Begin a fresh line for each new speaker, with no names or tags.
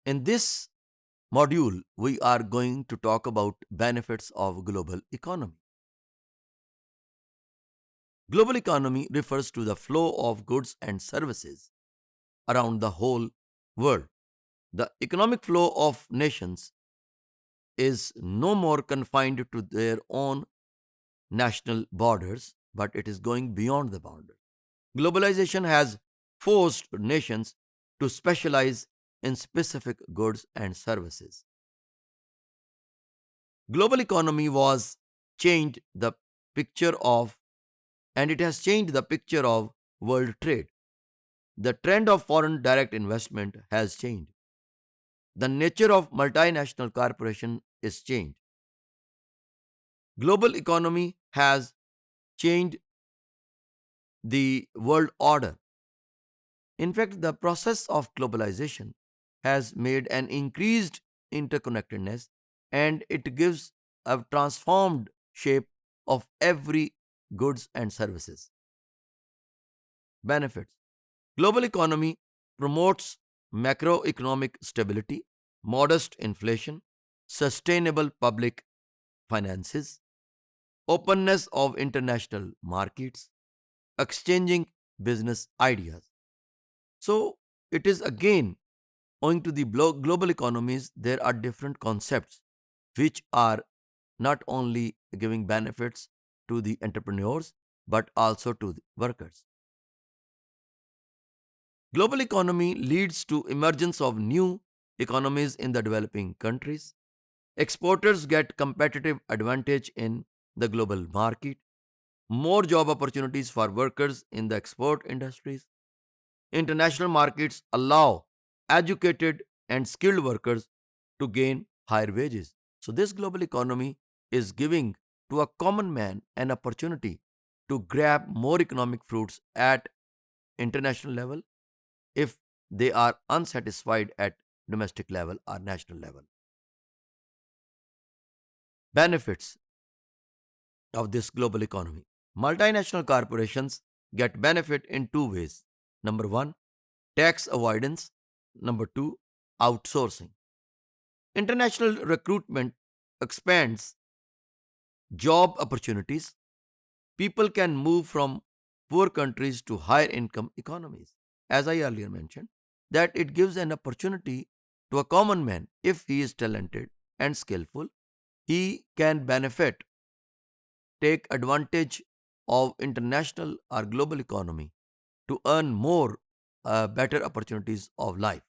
In this module, we are going to talk about benefits of global economy. Global economy refers to the flow of goods and services around the whole world. The economic flow of nations is no more confined to their own national borders, but it is going beyond the border. Globalization has forced nations to specialize in specific goods and services. Global economy was changed the picture of and it has changed the picture of world trade. The trend of foreign direct investment has changed. The nature of multinational corporation is changed. Global economy has changed the world order. In fact, the process of globalization has made an increased interconnectedness and it gives a transformed shape of every goods and services. Benefits. Global economy promotes macroeconomic stability, modest inflation, sustainable public finances, openness of international markets, exchanging business ideas. So, it is again owing to the global economies, there are different concepts which are not only giving benefits to the entrepreneurs but also to the workers. Global economy leads to emergence of new economies in the developing countries. Exporters get competitive advantage in the global market, more job opportunities for workers in the export industries. International markets allow educated and skilled workers to gain higher wages. So, this global economy is giving to a common man an opportunity to grab more economic fruits at international level if they are unsatisfied at domestic level or national level. Benefits of this global economy. Multinational corporations get benefit in two ways. Number one, tax avoidance. Number two, outsourcing. International recruitment expands job opportunities. People can move from poor countries to higher income economies. As I earlier mentioned, that it gives an opportunity to a common man if he is talented and skillful, he can benefit, take advantage of international or global economy to earn more better opportunities of life.